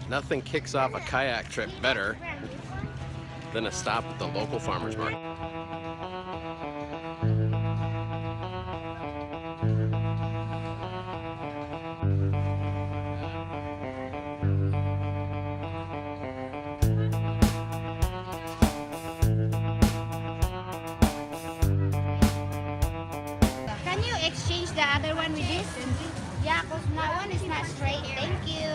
Nothing kicks off a kayak trip better than a stop at the local farmer's market. Can you exchange the other one with this? Yeah, because my one is not straight. Thank you.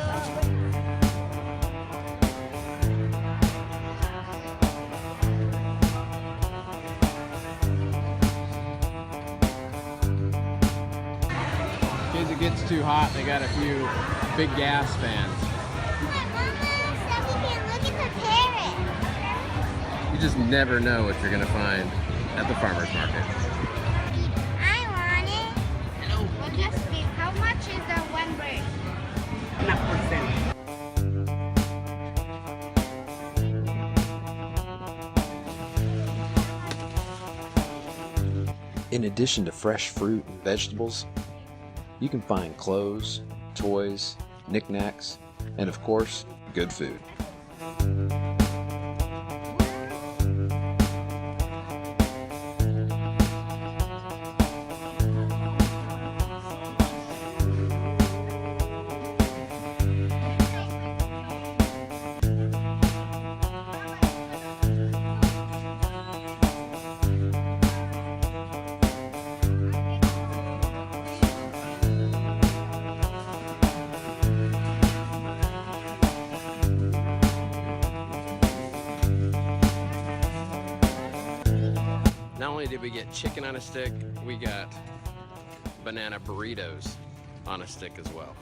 In case it gets too hot, they got a few big gas fans. You just never know what you're gonna find at the farmer's market. I want it. No. Well, just speak. How much is the one bird? In addition to fresh fruit and vegetables, you can find clothes, toys, knickknacks, and of course, good food. Not only did we get chicken on a stick, we got banana burritos on a stick as well.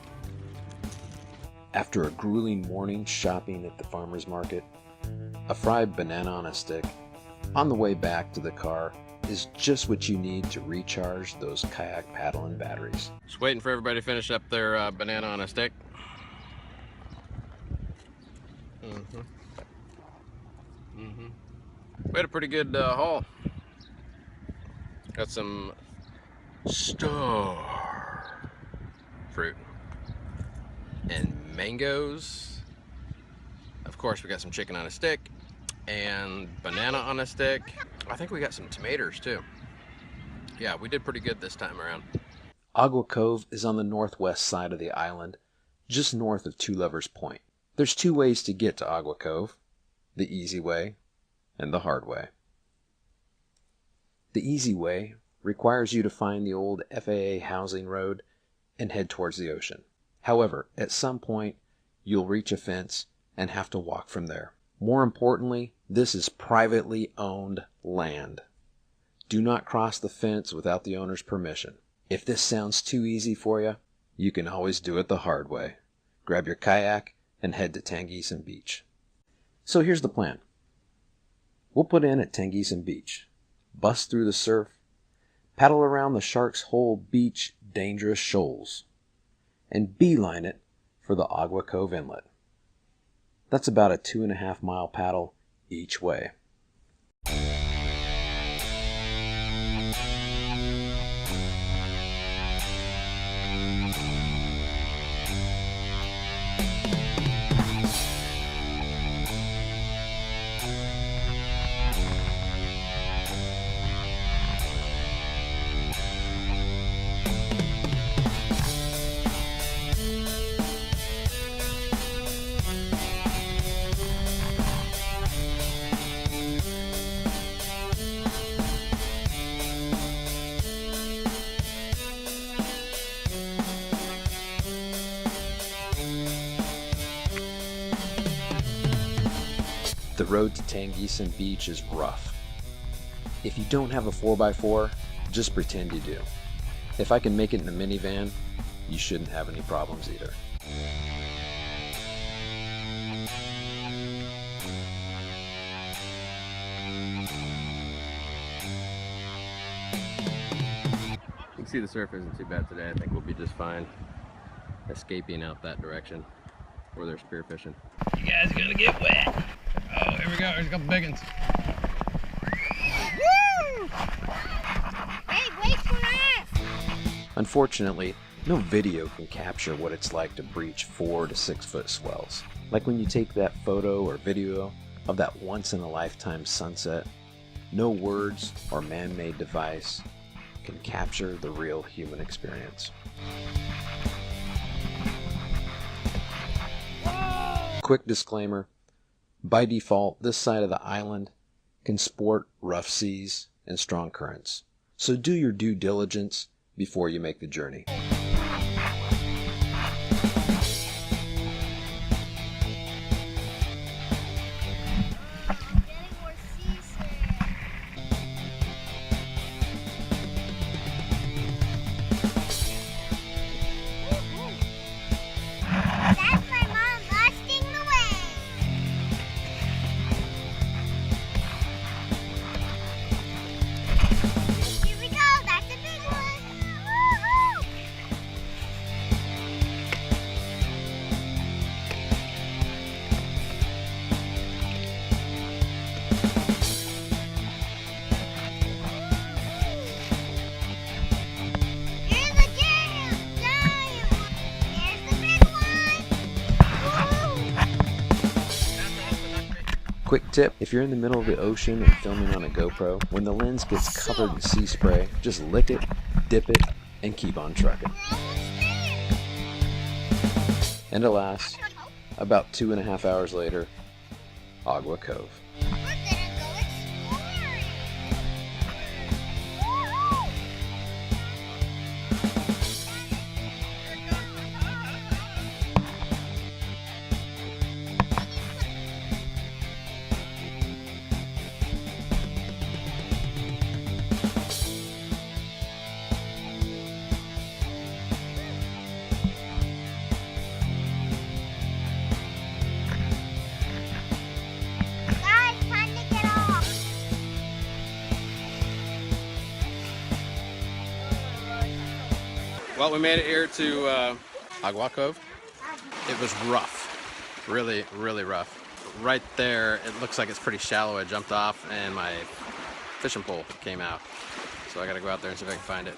After a grueling morning shopping at the farmer's market, a fried banana on a stick on the way back to the car is just what you need to recharge those kayak paddling batteries. Just waiting for everybody to finish up their banana on a stick. We had a pretty good haul. Got some star fruit and mangoes. Of course, we got some chicken on a stick and banana on a stick. I think we got some tomatoes too. Yeah, we did pretty good this time around. Ague Cove is on the northwest side of the island, just north of Two Lovers Point. There's two ways to get to Ague Cove, the easy way and the hard way. The easy way requires you to find the old FAA housing road and head towards the ocean. However, at some point, you'll reach a fence and have to walk from there. More importantly, this is privately owned land. Do not cross the fence without the owner's permission. If this sounds too easy for you, you can always do it the hard way. Grab your kayak and head to Pangelinan Beach. So here's the plan. We'll put in at Pangelinan Beach, bust through the surf, paddle around the Shark's Hole Beach dangerous shoals, and beeline it for the Ague Cove Inlet. That's about a 2.5 mile paddle each way. The road to Pangelinan Beach is rough. If you don't have a 4x4, just pretend you do. If I can make it in a minivan, you shouldn't have any problems either. You can see the surf isn't too bad today. I think we'll be just fine escaping out that direction where they're spearfishing. You guys are gonna get wet. Oh, here we go. There's a couple big ones. Woo! Hey, wait for us! Unfortunately, no video can capture what it's like to breach 4 to 6 foot swells. Like when you take that photo or video of that once-in-a-lifetime sunset, no words or man-made device can capture the real human experience. Quick disclaimer, by default, this side of the island can sport rough seas and strong currents, so do your due diligence before you make the journey. Quick tip, if you're in the middle of the ocean and filming on a GoPro, when the lens gets covered in sea spray, just lick it, dip it, and keep on trucking. And alas, about 2.5 hours later, Ague Cove. Well, we made it here to Ague Cove. It was rough, really, really rough. Right there, it looks like it's pretty shallow. I jumped off and my fishing pole came out. So I gotta go out there and see if I can find it.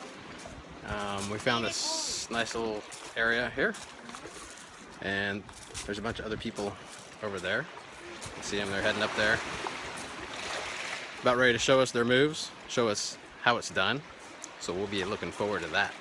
We found this nice little area here. And there's a bunch of other people over there. You can see them, they're heading up there. About ready to show us their moves, show us how it's done. So we'll be looking forward to that.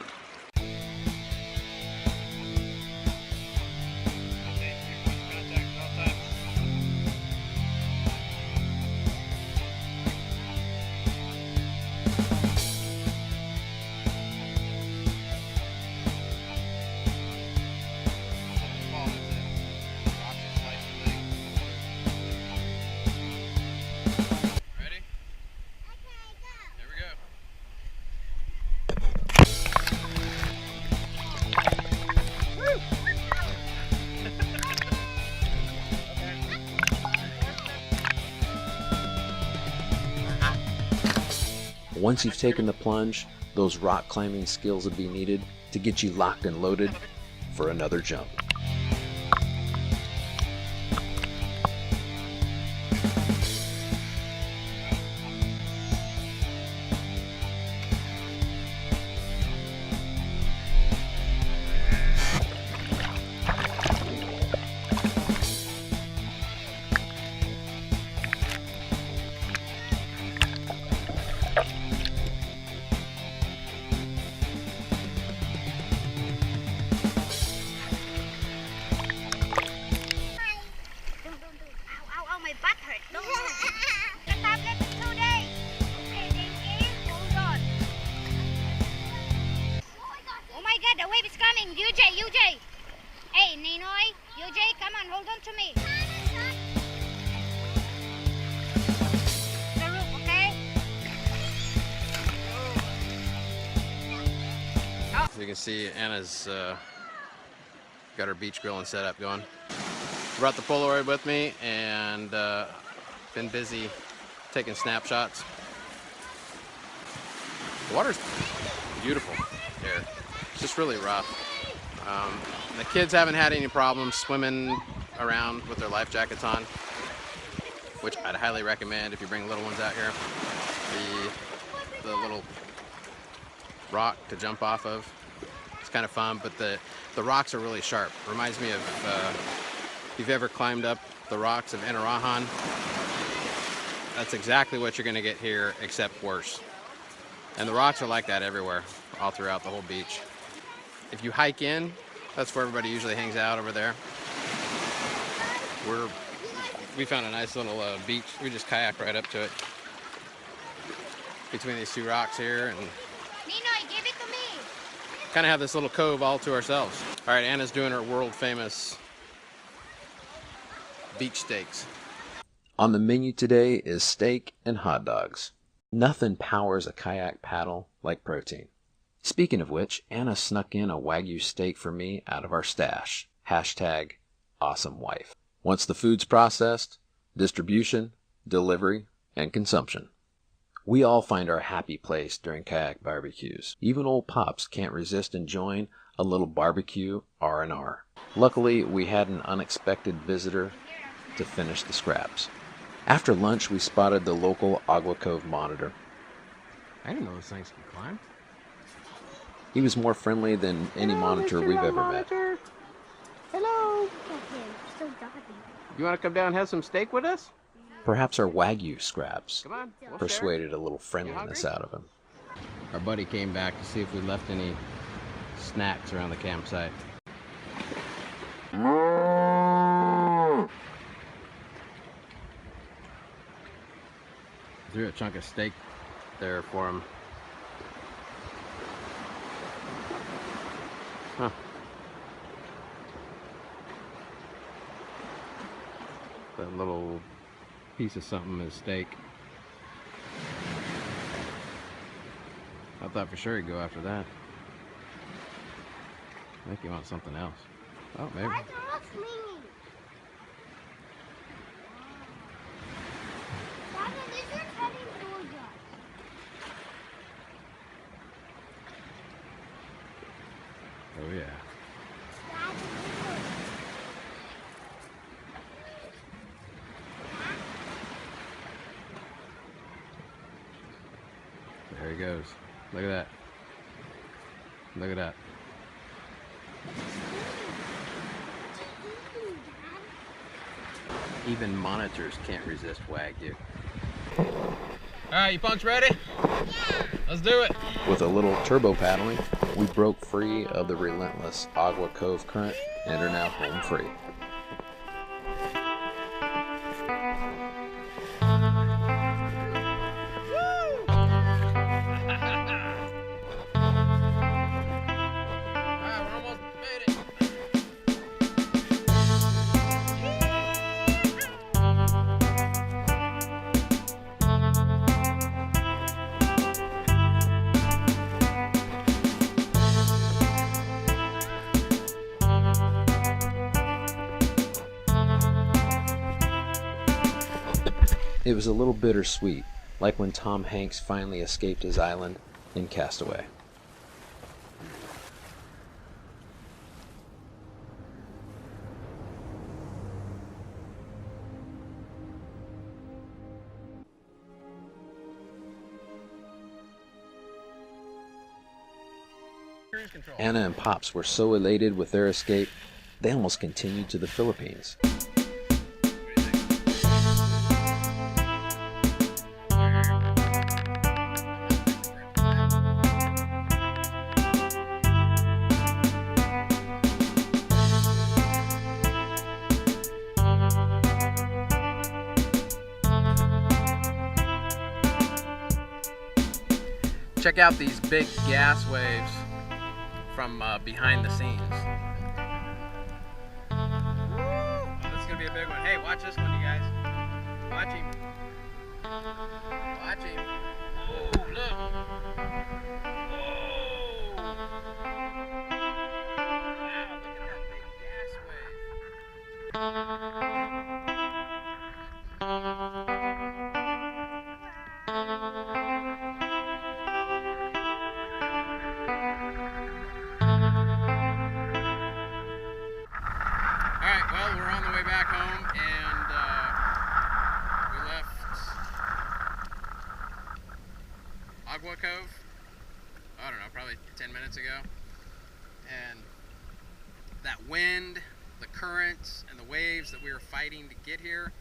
Once you've taken the plunge, those rock climbing skills will be needed to get you locked and loaded for another jump. UJ! Hey, Ninoy! UJ, come on, hold on to me. The roof, okay? As you can see, Anna's got her beach grilling setup going. Brought the Polariod with me and been busy taking snapshots. The water's beautiful here. It's just really rough. The kids haven't had any problems swimming around with their life jackets on, which I'd highly recommend if you bring little ones out here. The little rock to jump off of, it's kind of fun, but the rocks are really sharp. Reminds me of you've ever climbed up the rocks of Enarahan, that's exactly what you're gonna get here, except worse. And the rocks are like that everywhere, all throughout the whole beach. If you hike in, that's where everybody usually hangs out over there. We found a nice little beach. We just kayaked right up to it. Between these two rocks here, and Ninoy, give it to me. kind of have this little cove all to ourselves. All right, Anna's doing her world famous beach steaks. On the menu today is steak and hot dogs. Nothing powers a kayak paddle like protein. Speaking of which, Anna snuck in a Wagyu steak for me out of our stash. Hashtag awesome wife. Once the food's processed, distribution, delivery, and consumption. We all find our happy place during kayak barbecues. Even old Pops can't resist enjoying a little barbecue R&R. Luckily, we had an unexpected visitor to finish the scraps. After lunch, we spotted the local Ague Cove monitor. I didn't know those things could climb. He was more friendly than any monitor we've ever met. Hello. You want to come down and have some steak with us? Perhaps our Wagyu scraps Come on. We'll persuaded a little friendliness out of him. Our buddy came back to see if we left any snacks around the campsite. Threw a chunk of steak there for him. Huh. That little piece of something is steak. I thought for sure he'd go after that. I think he wants something else. Oh, maybe. Oh yeah. There he goes. Look at that. Look at that. Even monitors can't resist Wagyu. Alright, you punks ready? Yeah. Let's do it. With a little turbo paddling, we broke free of the relentless Ague Cove current and are now home free. It was a little bittersweet, like when Tom Hanks finally escaped his island in Castaway. Anna and Pops were so elated with their escape, they almost continued to the Philippines. Check out these big gas waves from behind the scenes. Oh, this is gonna be a big one. Hey, watch this one, you guys. Watch him. Watch him. Oh, look. Oh. Wow, look at that big gas wave. Alright, well, we're on the way back home, and we left Ague Cove, I don't know, probably 10 minutes ago, and that wind the currents and the waves that we were fighting to get here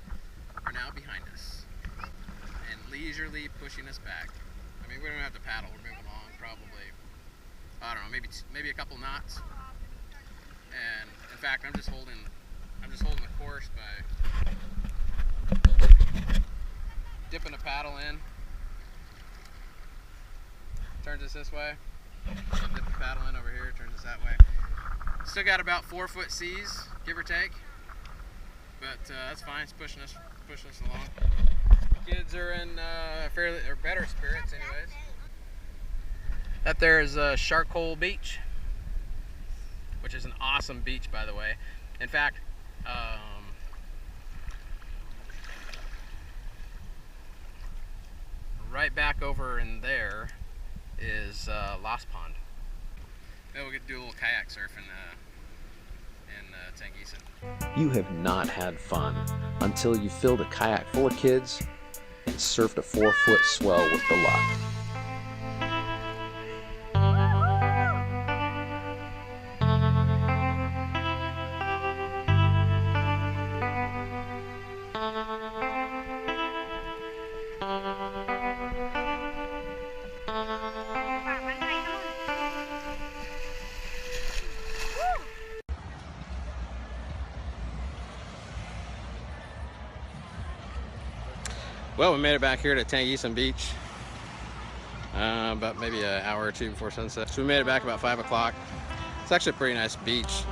are now behind us and leisurely pushing us back. I mean, we don't have to paddle. We're moving along probably, I don't know, maybe a couple knots. And in fact, I'm just holding the course by dipping a paddle in. Turns us this way. Dip the paddle in over here, turns us that way. Still got about 4 foot seas, give or take. But that's fine, it's pushing us along. Kids are in better spirits anyways. That there is Shark Hole Beach, which is an awesome beach, by the way. In fact, right back over in there is Lost Pond. Maybe we'll get to do a little kayak surfing in Pangelinan. You have not had fun until you filled a kayak full of kids and surfed a 4-foot swell with the luck. Well, we made it back here to Pangelinan Beach about maybe an hour or two before sunset. So we made it back about 5 o'clock. It's actually a pretty nice beach.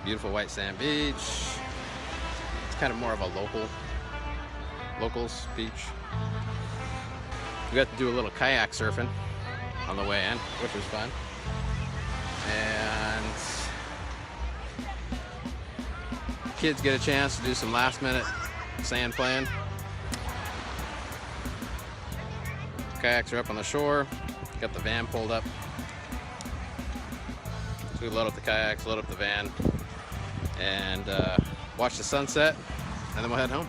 Beautiful white sand beach. It's kind of more of a locals beach. We got to do a little kayak surfing on the way in, which was fun. And kids get a chance to do some last minute sand playing. Kayaks are up on the shore. Got the van pulled up. So we load up the kayaks, load up the van, and watch the sunset, and then we'll head home.